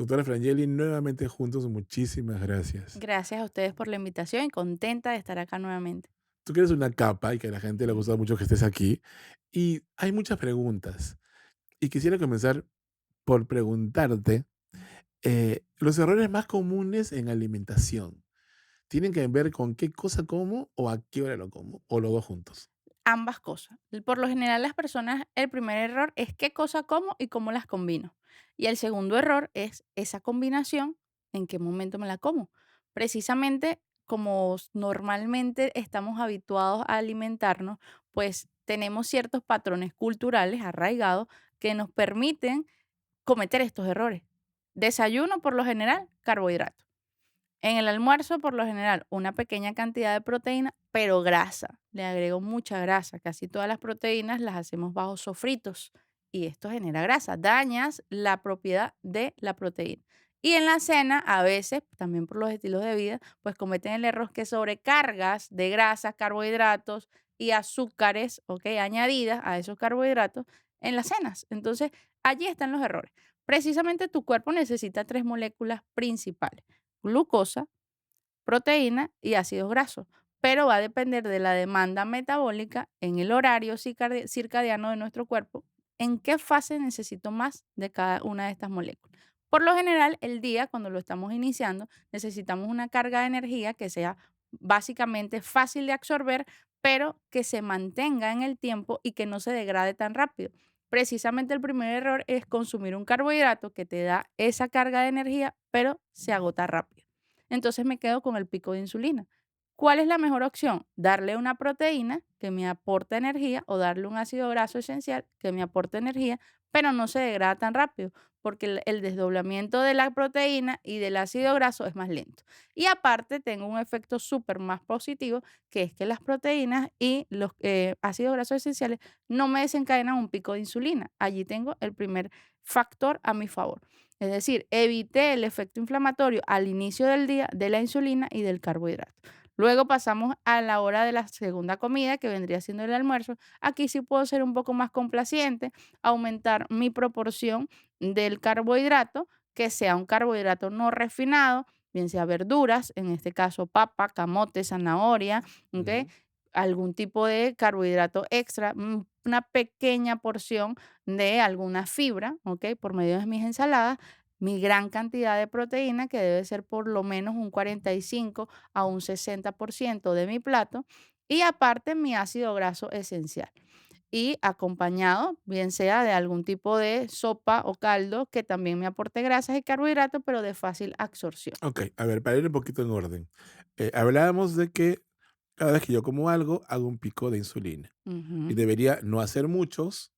Doctora Frangeli, nuevamente juntos, muchísimas gracias. Gracias a ustedes por la invitación y contenta de estar acá nuevamente. Tú que eres una capa y que a la gente le gusta mucho que estés aquí. Y hay muchas preguntas. Y quisiera comenzar por preguntarte, los errores más comunes en alimentación, ¿tienen que ver con qué cosa como o a qué hora lo como? ¿O los dos juntos? Ambas cosas. Por lo general, las personas, el primer error es qué cosa como y cómo las combino. Y el segundo error es esa combinación, en qué momento me la como. Precisamente como normalmente estamos habituados a alimentarnos, pues tenemos ciertos patrones culturales arraigados que nos permiten cometer estos errores. Desayuno, por lo general, carbohidratos. En el almuerzo, por lo general, una pequeña cantidad de proteína, pero grasa. Le agrego mucha grasa. Casi todas las proteínas las hacemos bajo sofritos y esto genera grasa. Dañas la propiedad de la proteína. Y en la cena, a veces, también por los estilos de vida, pues cometen el error que sobrecargas de grasas, carbohidratos y azúcares, ¿ok? Añadidas a esos carbohidratos en las cenas. Entonces, allí están los errores. Precisamente tu cuerpo necesita tres moléculas principales: glucosa, proteína y ácidos grasos, pero va a depender de la demanda metabólica en el horario circadiano de nuestro cuerpo, en qué fase necesito más de cada una de estas moléculas. Por lo general, el día, cuando lo estamos iniciando, necesitamos una carga de energía que sea básicamente fácil de absorber, pero que se mantenga en el tiempo y que no se degrade tan rápido. Precisamente el primer error es consumir un carbohidrato que te da esa carga de energía, pero se agota rápido. Entonces me quedo con el pico de insulina. ¿Cuál es la mejor opción? Darle una proteína que me aporte energía o darle un ácido graso esencial que me aporte energía, pero no se degrada tan rápido porque el desdoblamiento de la proteína y del ácido graso es más lento. Y aparte tengo un efecto súper más positivo, que es que las proteínas y los ácidos grasos esenciales no me desencadenan un pico de insulina. Allí tengo el primer factor a mi favor. Es decir, evité el efecto inflamatorio al inicio del día de la insulina y del carbohidrato. Luego pasamos a la hora de la segunda comida, que vendría siendo el almuerzo. Aquí sí puedo ser un poco más complaciente, aumentar mi proporción del carbohidrato, que sea un carbohidrato no refinado, bien sea verduras, en este caso papa, camote, zanahoria, ¿ok? Ujú. Algún tipo de carbohidrato extra, una pequeña porción de alguna fibra, ¿ok? Por medio de mis ensaladas, mi gran cantidad de proteína, que debe ser por lo menos un 45 a un 60% de mi plato, y aparte mi ácido graso esencial. Y acompañado, bien sea de algún tipo de sopa o caldo que también me aporte grasas y carbohidratos, pero de fácil absorción. Ok, a ver, para ir un poquito en orden. Hablábamos de que cada vez que yo como algo, hago un pico de insulina. Y Ujú. debería no hacer muchos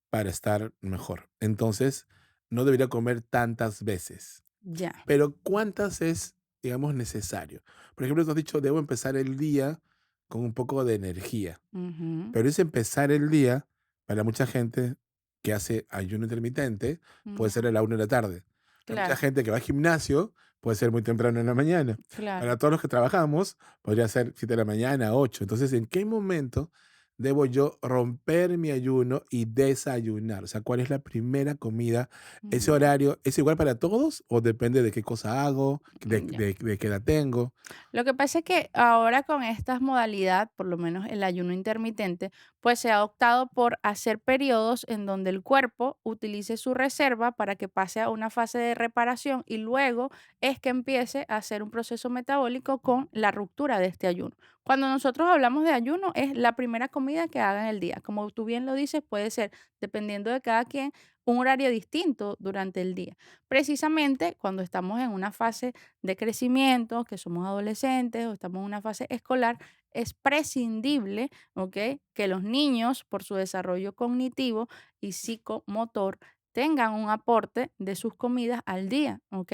para estar mejor. Entonces, no debería comer tantas veces. Ya. Pero ¿cuántas es, digamos, necesario? Por ejemplo, tú has dicho, debo empezar el día con un poco de energía. Ujú, Pero ese empezar el día, para mucha gente que hace ayuno intermitente, puede ser ya, a la 1 de la tarde. Para mucha claro, gente que va al gimnasio, puede ser muy temprano en la mañana. claro. Para todos los que trabajamos, podría ser 7 de la mañana, 8. Entonces, ¿en qué momento debo yo romper mi ayuno y desayunar? O sea, ¿cuál es la primera comida? ¿Ese Mm, horario es igual para todos o depende de qué cosa hago, ya. de qué edad tengo? Lo que pasa es que ahora con esta modalidad, por lo menos el ayuno intermitente, pues se ha optado por hacer periodos en donde el cuerpo utilice su reserva para que pase a una fase de reparación y luego es que empiece a hacer un proceso metabólico con la ruptura de este ayuno. Cuando nosotros hablamos de ayuno es la primera comida que haga en el día. Como tú bien lo dices, puede ser, dependiendo de cada quien, un horario distinto durante el día. Precisamente cuando estamos en una fase de crecimiento, que somos adolescentes o estamos en una fase escolar, es prescindible, ¿ok? Que los niños, por su desarrollo cognitivo y psicomotor, tengan un aporte de sus comidas al día, ¿ok?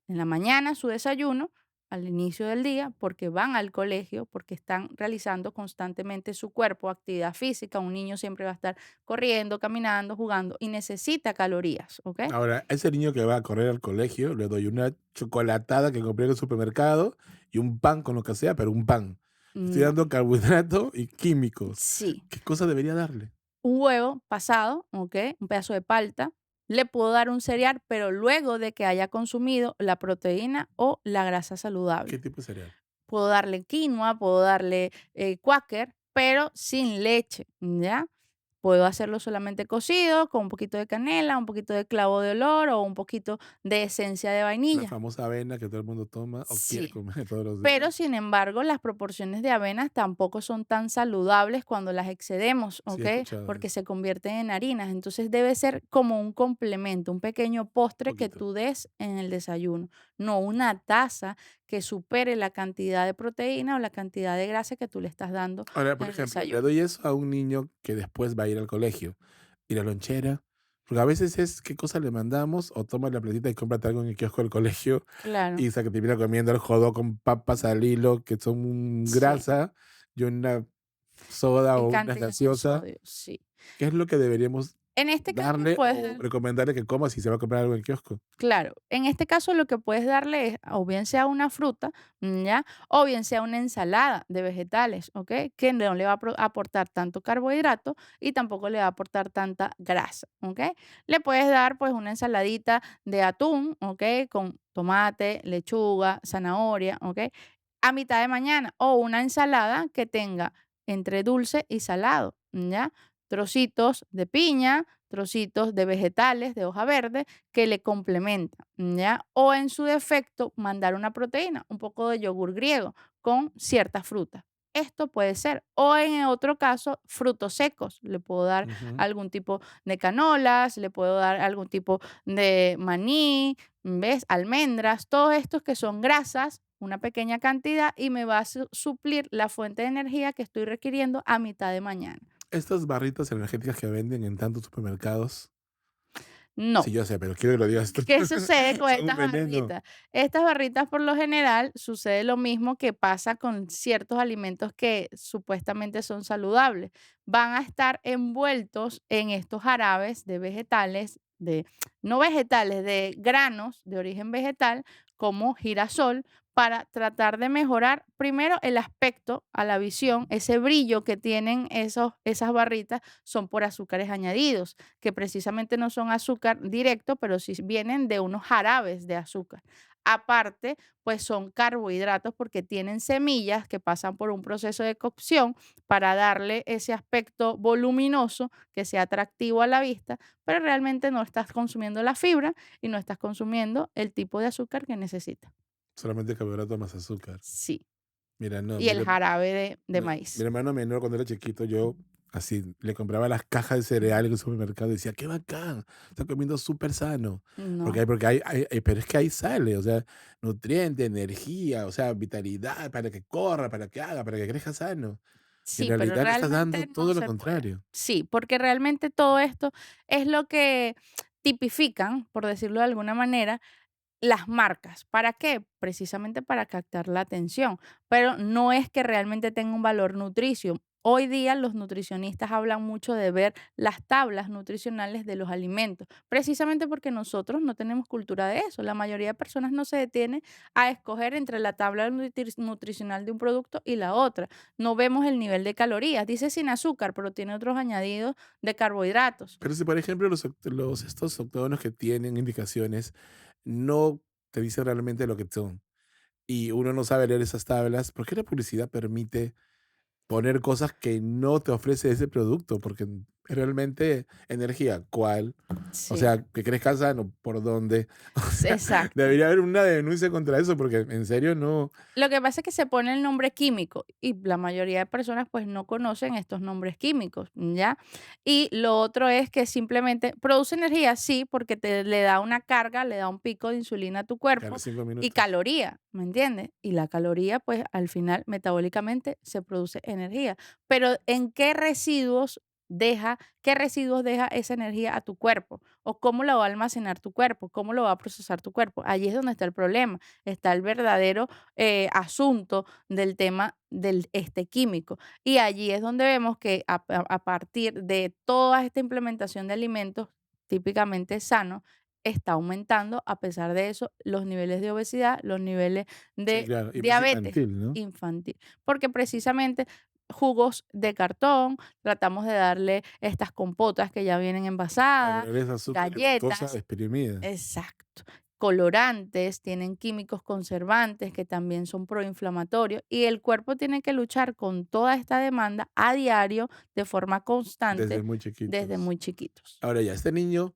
En la mañana su desayuno, al inicio del día, porque van al colegio, porque están realizando constantemente su cuerpo, actividad física. Un niño siempre va a estar corriendo, caminando, jugando y necesita calorías, ¿ok? Ahora, a ese niño que va a correr al colegio, le doy una chocolatada que compré en el supermercado y un pan con lo que sea, pero un pan. Estoy No, dando carbohidratos y químicos. sí. ¿Qué cosa debería darle? Un huevo pasado, ¿ok? Un pedazo de palta, Le puedo dar un cereal, pero luego de que haya consumido la proteína o la grasa ¿Qué saludable. tipo de cereal? Puedo darle quinoa, puedo darle, Quaker, pero sin leche, ¿ya? Puedo hacerlo solamente cocido, con un poquito de canela, un poquito de clavo de olor o un poquito de esencia de La vainilla. famosa avena que todo el mundo toma o quiere Sí. comer todos los Pero, días. sin embargo, las proporciones de avenas tampoco son tan saludables cuando las excedemos, Sí, he ¿ok? escuchado Porque eso, se convierten en harinas. Entonces, debe ser como un complemento, un pequeño postre que poquito. tú des en el desayuno, no una taza que supere la cantidad de proteína o la cantidad de grasa que tú le estás dando Ahora, en por el ejemplo, le desayuno. doy eso a un niño que después va a ir al colegio. Y la lonchera, porque a veces es qué cosa le mandamos o toma la platita y cómprate algo en el kiosco del colegio Claro, y se que termina comiendo el hot dog con papas al hilo que son sí. grasa y una soda Y o una cantidad de gaseosa. sodio, sí. ¿Qué es lo que deberíamos En este caso, darle puedes o dar. recomendarle que coma si se va a comprar algo en el kiosco? Claro, en este caso lo que puedes darle es o bien sea una fruta, ¿ya? O bien sea una ensalada de vegetales, ¿ok? Que no le va a aportar tanto carbohidrato y tampoco le va a aportar tanta grasa, ¿ok? Le puedes dar pues una ensaladita de atún, ¿ok? Con tomate, lechuga, zanahoria, ¿ok? A mitad de mañana o una ensalada que tenga entre dulce y salado, ¿ya? Trocitos de piña, trocitos de vegetales de hoja verde que le complementa, ¿ya? O en su defecto, mandar una proteína, un poco de yogur griego con cierta fruta. Esto puede ser. O en otro caso, frutos secos. Le puedo dar Ujú. algún tipo de canolas, le puedo dar algún tipo de maní, ¿ves? Almendras, todos estos que son grasas, una pequeña cantidad y me va a suplir la fuente de energía que estoy requiriendo a mitad de mañana. Estas barritas energéticas que venden en tantos supermercados, No. sí, yo sé, pero quiero que lo digas tú. ¿Qué sucede con Son un estas veneno. barritas? Estas barritas, por lo general, sucede lo mismo que pasa con ciertos alimentos que supuestamente son saludables. Van a estar envueltos en estos jarabes de vegetales, de no vegetales, de granos de origen vegetal, como girasol, para tratar de mejorar primero el aspecto a la visión, ese brillo que tienen esas barritas son por azúcares añadidos que precisamente no son azúcar directo, pero sí vienen de unos jarabes de azúcar. Aparte, pues son carbohidratos porque tienen semillas que pasan por un proceso de cocción para darle ese aspecto voluminoso que sea atractivo a la vista, pero realmente no estás consumiendo la fibra y no estás consumiendo el tipo de azúcar que necesitas. Solamente carbohidrato más azúcar. Sí, Mira, no, y el jarabe de mi maíz. hermano menor cuando era chiquito, yo así le compraba las cajas de cereal en el supermercado y decía, qué bacán, está comiendo súper sano. No, Pero es que ahí sale, o sea, nutriente, energía, o sea, vitalidad para que corra, para que haga, para que crezca sano. Y en sí, pero realidad le estás dando realmente no todo lo se puede. contrario. Sí, porque realmente todo esto es lo que tipifican, por decirlo de alguna manera, las marcas. ¿Para qué? Precisamente para captar la atención, pero no es que realmente tenga un valor nutricio. Hoy día los nutricionistas hablan mucho de ver las tablas nutricionales de los alimentos, precisamente porque nosotros no tenemos cultura de eso. La mayoría de personas no se detiene a escoger entre la tabla nutricional de un producto y la otra. No vemos el nivel de calorías. Dice sin azúcar, pero tiene otros añadidos de carbohidratos. Pero si, por ejemplo, estos octógonos que tienen indicaciones no te dicen realmente lo que son y uno no sabe leer esas tablas, ¿por qué la publicidad permite poner cosas que no te ofrece ese producto? Porque realmente energía, ¿cuál? O Sí, sea, que crezca sano, ¿por dónde? O sea, exacto. debería haber una denuncia contra eso, porque en serio no. Lo que pasa es que se pone el nombre químico y la mayoría de personas pues no conocen estos nombres químicos, ¿ya? Y lo otro es que simplemente produce energía, sí, porque te le da una carga, le da un pico de insulina a tu Que a los cuerpo 5 y minutos. caloría, ¿me entiendes? Y la caloría pues al final metabólicamente se produce energía. Pero ¿en qué residuos deja esa energía a tu cuerpo? ¿O cómo la va a almacenar tu cuerpo? ¿Cómo lo va a procesar tu cuerpo? Allí es donde está el problema, está el verdadero asunto del tema del este químico. Y allí es donde vemos que a partir de toda esta implementación de alimentos típicamente sanos, está aumentando, a pesar de eso, los niveles de obesidad, los niveles Sí, de claro, y más diabetes infantil, ¿no? infantil, porque precisamente jugos de cartón, tratamos de darle estas compotas que ya vienen envasadas, Agregarles azúcar y fructosa galletas. exprimida. Exacto. Colorantes, tienen químicos conservantes que también son proinflamatorios y el cuerpo tiene que luchar con toda esta demanda a diario de forma Desde constante muy desde chiquitos. muy chiquitos. Ahora ya, este niño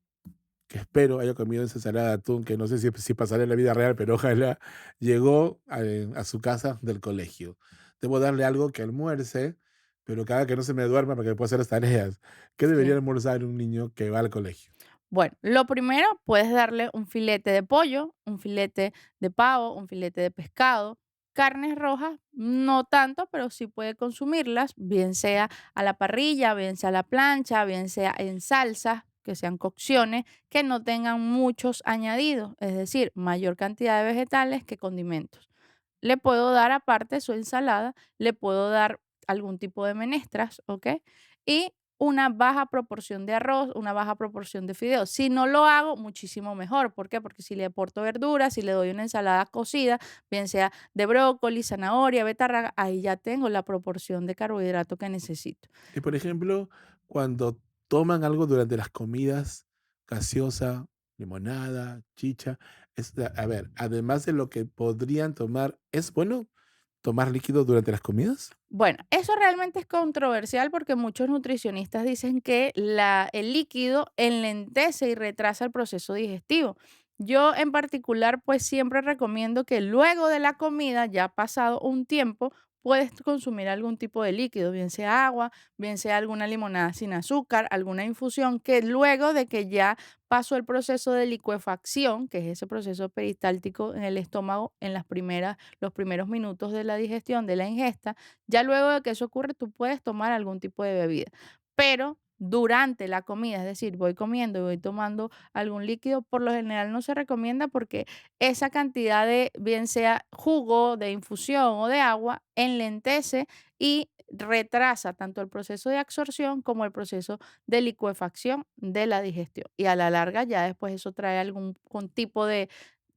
que espero haya comido esa ensalada de atún, que no sé si pasará en la vida real, pero ojalá, llegó a su casa del colegio. Debo darle algo que almuerce, pero que haga que no se me duerma para que pueda hacer las tareas. ¿Qué debería Sí. almorzar un niño que va al colegio? Bueno, lo primero, puedes darle un filete de pollo, un filete de pavo, un filete de pescado. Carnes rojas, no tanto, pero sí puede consumirlas, bien sea a la parrilla, bien sea a la plancha, bien sea en salsas, que sean cocciones, que no tengan muchos añadidos, es decir, mayor cantidad de vegetales que condimentos. Le puedo dar aparte su ensalada, le puedo dar algún tipo de menestras, ¿ok? Y una baja proporción de arroz, una baja proporción de fideos. Si no lo hago, muchísimo mejor. ¿Por qué? Porque si le aporto verduras, si le doy una ensalada cocida, bien sea de brócoli, zanahoria, betarraga, ahí ya tengo la proporción de carbohidrato que necesito. Y, por ejemplo, cuando toman algo durante las comidas, gaseosa, limonada, chicha, a ver, además de lo que podrían tomar, ¿es bueno tomar líquido durante las comidas? Bueno, eso realmente es controversial porque muchos nutricionistas dicen que el líquido enlentece y retrasa el proceso digestivo. Yo en particular, pues siempre recomiendo que luego de la comida, ya pasado un tiempo, puedes consumir algún tipo de líquido, bien sea agua, bien sea alguna limonada sin azúcar, alguna infusión, que luego de que ya pasó el proceso de licuefacción, que es ese proceso peristáltico en el estómago en los primeros minutos de la digestión, de la ingesta, ya luego de que eso ocurre, tú puedes tomar algún tipo de bebida, pero durante la comida, es decir, voy comiendo y voy tomando algún líquido, por lo general no se recomienda porque esa cantidad de, bien sea jugo, de infusión o de agua, enlentece y retrasa tanto el proceso de absorción como el proceso de licuefacción de la digestión. Y a la larga ya después eso trae algún tipo de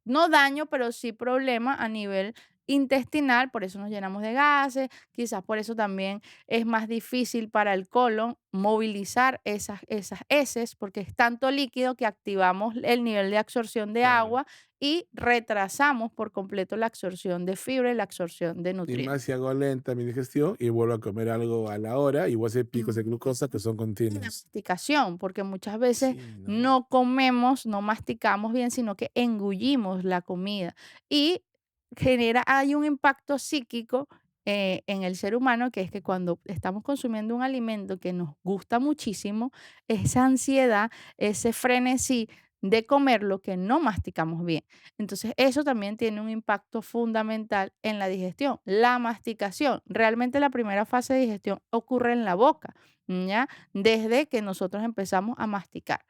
no daño, pero sí problema a nivel intestinal, por eso nos llenamos de gases, quizás por eso también es más difícil para el colon movilizar esas heces, porque es tanto líquido que activamos el nivel de absorción de Claro. agua y retrasamos por completo la absorción de fibra y la absorción de Y más si nutrientes. hago lenta mi digestión y vuelvo a comer algo a la hora, y voy a hacer picos de glucosa que Ujú. son Y la continuos. masticación, porque muchas veces Sí, ¿no? no comemos, no masticamos bien, sino que engullimos la comida y hay un impacto psíquico en el ser humano, que es que cuando estamos consumiendo un alimento que nos gusta muchísimo, esa ansiedad, ese frenesí de comerlo que no masticamos bien. Entonces, eso también tiene un impacto fundamental en la digestión. La masticación, realmente la primera fase de digestión ocurre en la boca, ¿ya? Desde que nosotros empezamos a masticar.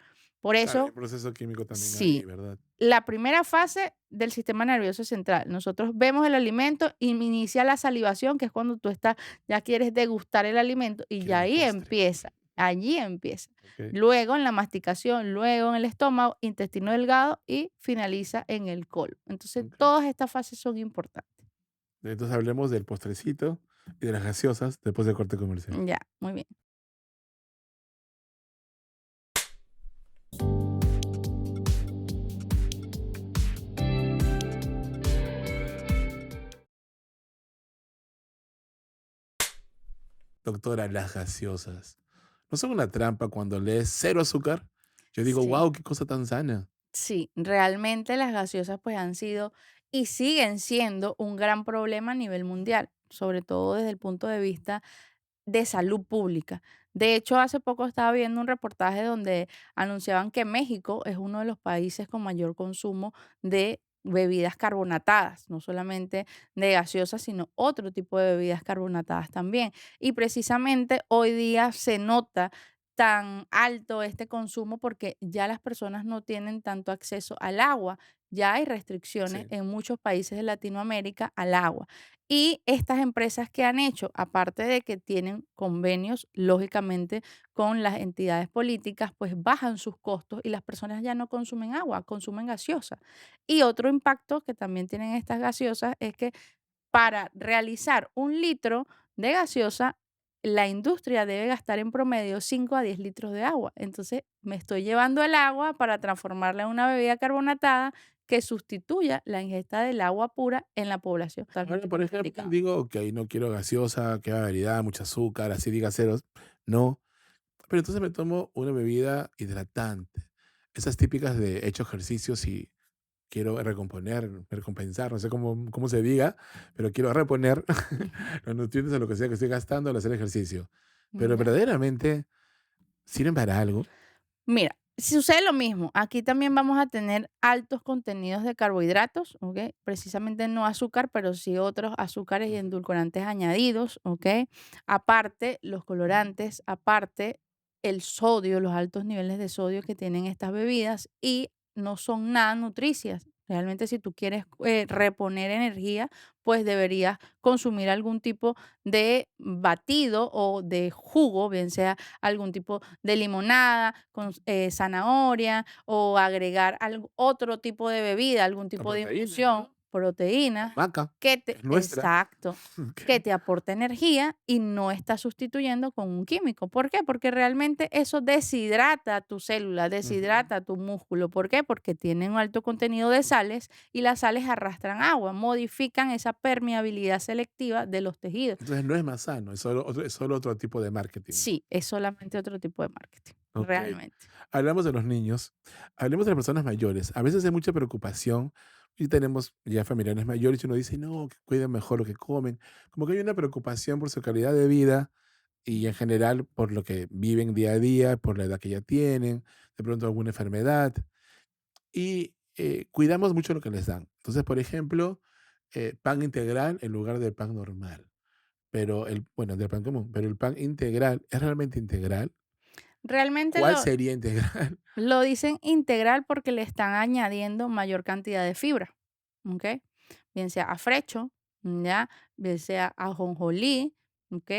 Por Claro, hay eso, un proceso químico también ahí, sí, ¿verdad? la primera fase del sistema nervioso central, nosotros vemos el alimento y inicia la salivación, que es cuando tú estás, ya quieres degustar el alimento y Quiero ya mi ahí postre. empieza, allí empieza. Ok, Luego en la masticación, luego en el estómago, intestino delgado y finaliza en el colon. Entonces, ok. todas estas fases son importantes. Entonces hablemos del postrecito y de las gaseosas después del corte comercial. Ya, muy bien. Doctora, las gaseosas, ¿no son una trampa cuando lees cero azúcar? Yo digo, Sí. wow, qué cosa tan sana. Sí, realmente las gaseosas pues han sido y siguen siendo un gran problema a nivel mundial, sobre todo desde el punto de vista de salud pública. De hecho, hace poco estaba viendo un reportaje donde anunciaban que México es uno de los países con mayor consumo de bebidas carbonatadas, no solamente de gaseosas, sino otro tipo de bebidas carbonatadas también. Y precisamente hoy día se nota tan alto este consumo porque ya las personas no tienen tanto acceso al agua. Ya hay restricciones Sí, en muchos países de Latinoamérica al agua. Y estas empresas que han hecho, aparte de que tienen convenios, lógicamente, con las entidades políticas, pues bajan sus costos y las personas ya no consumen agua, consumen gaseosa. Y otro impacto que también tienen estas gaseosas es que para realizar un litro de gaseosa la industria debe gastar en promedio 5 a 10 litros de agua. Entonces, me estoy llevando el agua para transformarla en una bebida carbonatada que sustituya la ingesta del agua pura en la población. Ahora, Totalmente por ejemplo, contraindicado. digo, okey, no quiero gaseosa, que haga variedad, mucho azúcar, así diga ceros, no. Pero entonces me tomo una bebida hidratante, esas típicas de hecho ejercicios y quiero recomponer, recompensar, no sé cómo se diga, pero quiero reponer los nutrientes o lo que sea que estoy gastando al hacer ejercicio. Pero Ya. verdaderamente, ¿sirven para algo? Mira, si sucede lo mismo. Aquí también vamos a tener altos contenidos de carbohidratos, ¿ok? Precisamente no azúcar, pero sí otros azúcares y Ujú. endulcorantes añadidos, ¿ok? Aparte, los colorantes, aparte, el sodio, los altos niveles de sodio que tienen estas bebidas y no son nada nutricias. Realmente, si tú quieres reponer energía, pues deberías consumir algún tipo de batido o de jugo, bien sea algún tipo de limonada con zanahoria o agregar otro tipo de bebida, algún La tipo de proteína, infusión, ¿no? La proteína, maca, que que te, es nuestra. exacto, que Okey. te aporte energía y no está sustituyendo con un químico. ¿Por qué? Porque realmente eso deshidrata tu célula, Ujú. deshidrata tu músculo. ¿Por qué? Porque tienen un alto contenido de sales y las sales arrastran agua, modifican esa permeabilidad selectiva de los tejidos. Entonces no es más sano, es solo otro tipo de marketing. Sí, es solamente otro tipo de marketing, Okey. realmente. Hablamos de los niños, hablemos de las personas mayores. A veces hay mucha preocupación y tenemos ya familiares mayores y uno dice: "No, que cuiden mejor lo que comen". Como que hay una preocupación por su calidad de vida y en general por lo que viven día a día, por la edad que ya tienen, de pronto alguna enfermedad y, cuidamos mucho lo que les dan. Entonces, por ejemplo, pan integral en lugar del pan normal, pero bueno, del pan común, pero el pan integral, ¿es realmente integral? Realmente ¿Cuál sería integral? lo dicen integral porque le están añadiendo mayor cantidad de fibra, ¿ok? Bien sea afrecho, ¿ya? Bien sea ajonjolí, ¿ok?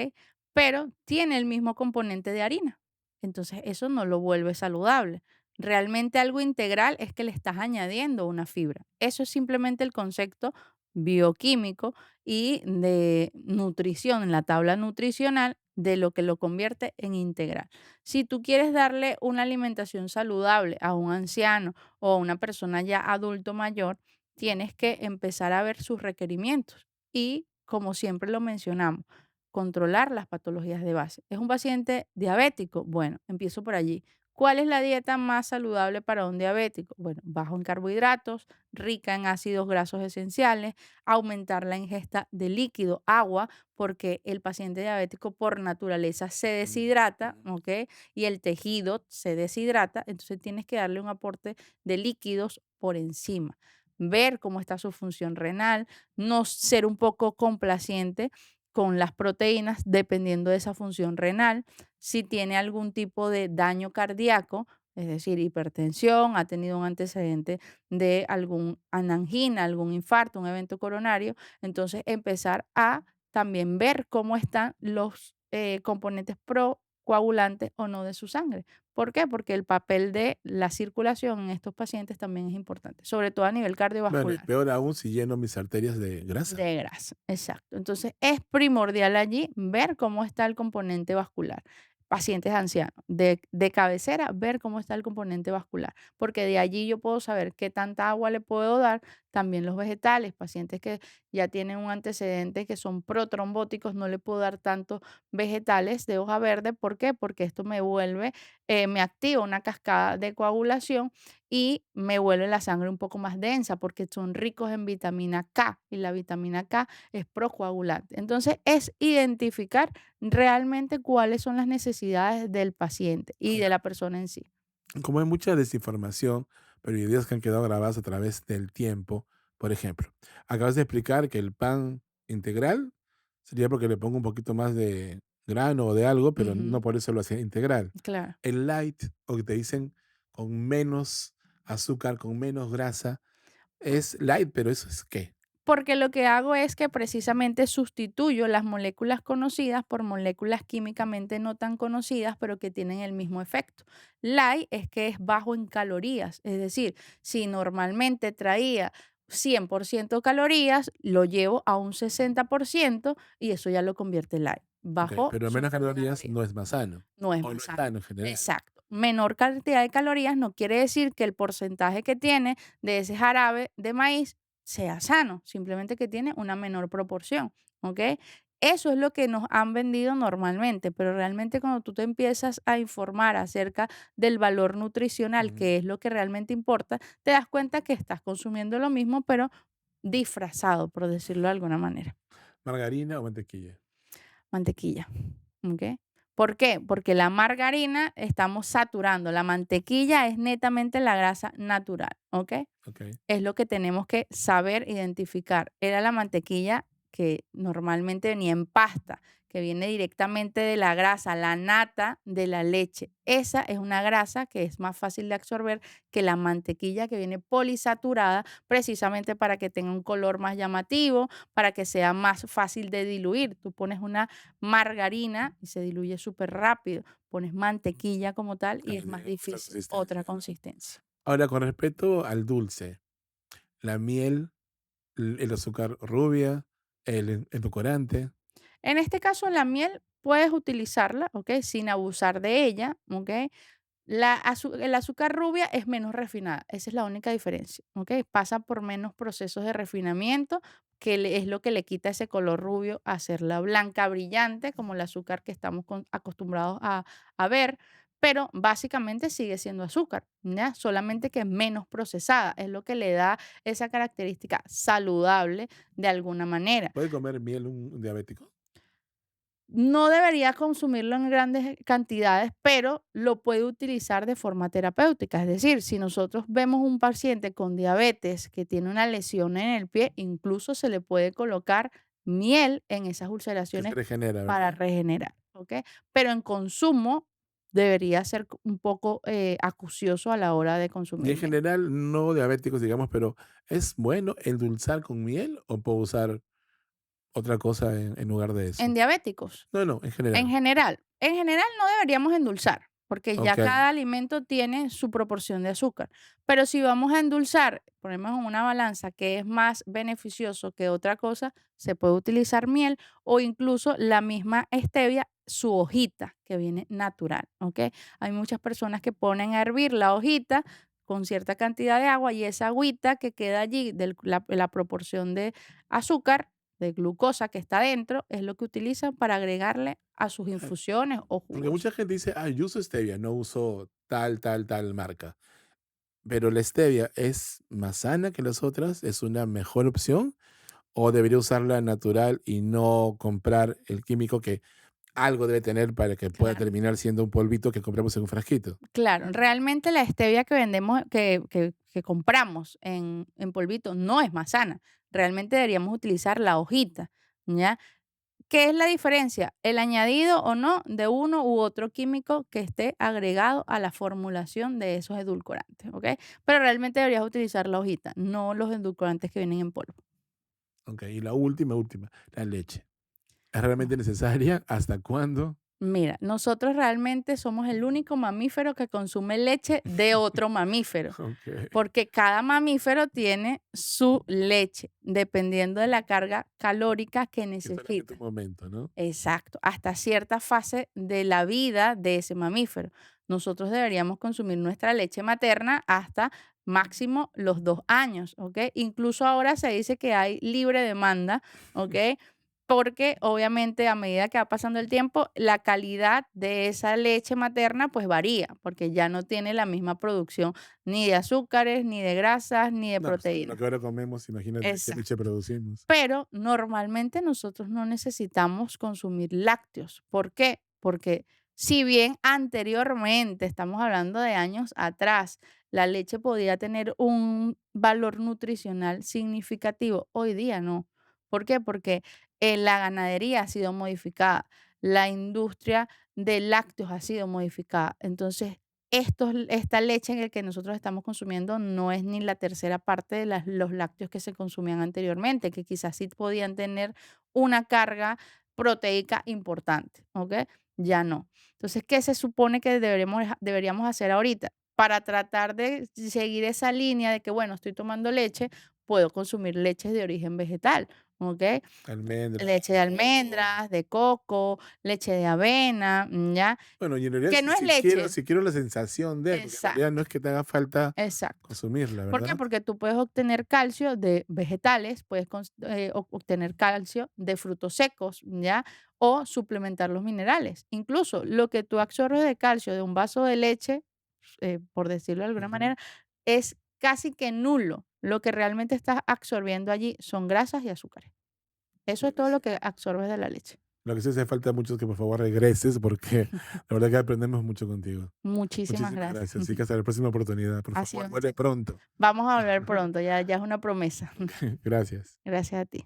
Pero tiene el mismo componente de harina. Entonces eso no lo vuelve saludable. Realmente algo integral es que le estás añadiendo una fibra. Eso es simplemente el concepto bioquímico y de nutrición, en la tabla nutricional, de lo que lo convierte en integral. Si tú quieres darle una alimentación saludable a un anciano o a una persona ya adulto mayor, tienes que empezar a ver sus requerimientos y, como siempre lo mencionamos, controlar las patologías de base. ¿Es un paciente diabético? Bueno, empiezo por allí. ¿Cuál es la dieta más saludable para un diabético? Bueno, bajo en carbohidratos, rica en ácidos grasos esenciales, aumentar la ingesta de líquido, agua, porque el paciente diabético por naturaleza se Mm, deshidrata, mm. ¿ok? Y el tejido se deshidrata, entonces tienes que darle un aporte de líquidos por encima. Ver cómo está su función renal, no ser un poco complaciente con las proteínas dependiendo de esa función renal. Si tiene algún tipo de daño cardíaco, es decir, hipertensión, ha tenido un antecedente de algún angina, algún infarto, un evento coronario, entonces empezar a también ver cómo están los componentes procoagulantes o no de su sangre. ¿Por qué? Porque el papel de la circulación en estos pacientes también es importante, sobre todo a nivel Bueno, y cardiovascular. peor aún si lleno mis arterias de grasa. De grasa, exacto. Entonces, es primordial allí ver cómo está el componente vascular. Pacientes ancianos, de cabecera, ver cómo está el componente vascular, porque de allí yo puedo saber qué tanta agua le puedo dar. También los vegetales, pacientes que ya tienen un antecedente que son protrombóticos, no le puedo dar tantos vegetales de hoja verde. ¿Por qué? Porque esto me vuelve, me activa una cascada de coagulación y me vuelve la sangre un poco más densa porque son ricos en vitamina K y la vitamina K es procoagulante. Entonces, es identificar realmente cuáles son las necesidades del paciente y de Ahora, la persona en sí. como hay mucha desinformación, pero ideas que han quedado grabadas a través del tiempo, por ejemplo, acabas de explicar que el pan integral sería porque le pongo un poquito más de grano o de algo, pero no Ujú, por eso lo hace integral. claro. El light, o que te dicen con menos azúcar, con menos grasa, es light, pero ¿eso es qué? Porque lo que hago es que precisamente sustituyo las moléculas conocidas por moléculas químicamente no tan conocidas, pero que tienen el mismo efecto. Light es que es bajo en calorías, es decir, si normalmente traía 100% calorías, lo llevo a un 60% y eso ya lo convierte en light. Okey, bajo pero su menos cantidad de calorías calorías. no es más sano, No es o no más es sano. sano en general. Exacto. Menor cantidad de calorías no quiere decir que el porcentaje que tiene de ese jarabe de maíz sea sano, simplemente que tiene una menor proporción, ¿ok? Eso es lo que nos han vendido normalmente, pero realmente cuando tú te empiezas a informar acerca del valor nutricional, Ujú. que es lo que realmente importa, te das cuenta que estás consumiendo lo mismo, pero disfrazado, por decirlo de alguna manera. ¿Margarina o mantequilla? Mantequilla. ¿Ok? ¿Por qué? Porque la margarina estamos saturando, la mantequilla es netamente la grasa natural, ¿ok? Okey. Es lo que tenemos que saber identificar. Era la mantequilla que normalmente venía en pasta, que viene directamente de la grasa, la nata de la leche. Esa es una grasa que es más fácil de absorber que la mantequilla que viene polisaturada, precisamente para que tenga un color más llamativo, para que sea más fácil de diluir. Tú pones una margarina y se diluye súper rápido. Pones mantequilla como tal y Claro, es más tiene otra difícil, otra consistencia, ¿no? consistencia. Ahora, con respecto al dulce, la miel, el azúcar rubia, el edulcorante, En este caso, la miel puedes utilizarla, ¿ok? Sin abusar de ella, ¿ok? El azúcar rubia es menos refinada, esa es la única diferencia, ¿ok? Pasa por menos procesos de refinamiento, es lo que le quita ese color rubio a hacerla blanca, brillante, como el azúcar que estamos acostumbrados a ver, pero básicamente sigue siendo azúcar, ¿ya? Solamente que es menos procesada, es lo que le da esa característica saludable de alguna manera. ¿puede comer miel un diabético? No debería consumirlo en grandes cantidades, pero lo puede utilizar de forma terapéutica. Es decir, si nosotros vemos un paciente con diabetes que tiene una lesión en el pie, incluso se le puede colocar miel en esas Que se ulceraciones regenera, para ¿verdad? regenerar, ¿ok? Pero en consumo debería ser un poco acucioso a la hora de Y consumir en miel. general, no diabéticos, digamos, pero, ¿es bueno endulzar con miel o puedo usar otra cosa en lugar de En eso? diabéticos. No, no, en general. En general no deberíamos endulzar, porque ya Okey. cada alimento tiene su proporción de azúcar. Pero si vamos a endulzar, ponemos en una balanza que es más beneficioso que otra cosa, se puede utilizar miel o incluso la misma stevia, su hojita, que viene natural, ¿ok? Hay muchas personas que ponen a hervir la hojita con cierta cantidad de agua y esa agüita que queda allí, la proporción de azúcar, de glucosa que está dentro, es lo que utilizan para agregarle a sus infusiones o Porque jugos. mucha gente dice: "Ah, yo uso stevia, no uso tal, tal, tal marca". Pero la stevia, ¿es más sana que las otras? ¿Es una mejor opción? ¿O debería usarla natural y no comprar el químico que algo debe tener para que pueda Claro, terminar siendo un polvito que compramos en un frasquito? claro. Realmente la stevia que vendemos, que compramos en polvito, no es más sana. Realmente deberíamos utilizar la hojita, ¿ya? ¿Qué es la diferencia? El añadido o no de uno u otro químico que esté agregado a la formulación de esos edulcorantes, ¿ok? Pero realmente deberías utilizar la hojita, no los edulcorantes que vienen en polvo. Okey, y la última, la leche. ¿Es realmente necesaria? ¿Hasta cuándo? Mira, nosotros realmente somos el único mamífero que consume leche de otro mamífero, Okey. porque cada mamífero tiene su leche, dependiendo de la carga calórica que Que solamente un necesita. momento, ¿no? Exacto, hasta cierta fase de la vida de ese mamífero. Nosotros deberíamos consumir nuestra leche materna hasta máximo los 2 años, ¿ok? Incluso ahora se dice que hay libre demanda, ¿ok? Porque obviamente a medida que va pasando el tiempo, la calidad de esa leche materna pues varía, porque ya no tiene la misma producción ni de azúcares, ni de grasas, ni de No, pues, con lo proteínas. que ahora comemos, imagínate qué leche Exacto. producimos. Pero normalmente nosotros no necesitamos consumir lácteos. ¿Por qué? Porque si bien anteriormente, estamos hablando de años atrás, la leche podía tener un valor nutricional significativo, hoy día no. ¿Por qué? Porque la ganadería ha sido modificada, la industria de lácteos ha sido modificada. Entonces, esta leche en el que nosotros estamos consumiendo no es ni la tercera parte de los lácteos que se consumían anteriormente, que quizás sí podían tener una carga proteica importante, ¿ok? Ya no. Entonces, ¿qué se supone que deberíamos hacer ahorita? Para tratar de seguir esa línea de que, bueno, estoy tomando leche, puedo consumir leches de origen vegetal, ¿ok? Almendras. Leche de almendras, de coco, leche de avena, ¿ya? Bueno, y en realidad Que si no es si quiero leche. si quiero la sensación de, porque en realidad no Exacto, es que te haga falta exacto. consumirla, ¿Por qué? ¿verdad? Porque tú puedes obtener calcio de vegetales, puedes obtener calcio de frutos secos, ¿ya? O suplementar los minerales. Incluso lo que tú absorbes de calcio de un vaso de leche, por decirlo de alguna Ujú. manera, es casi que nulo. Lo que realmente estás absorbiendo allí son grasas y azúcares. Eso es todo lo Buenísimo. que absorbes de la leche. Lo que sí hace falta mucho es que por favor regreses, porque la verdad que aprendemos mucho contigo. Muchísimas Muchísimas gracias. gracias. Así que hasta la próxima oportunidad. Por Ha favor, sido un vuelve placer. pronto. Vamos a hablar pronto, ya es una promesa. Gracias. Gracias a ti.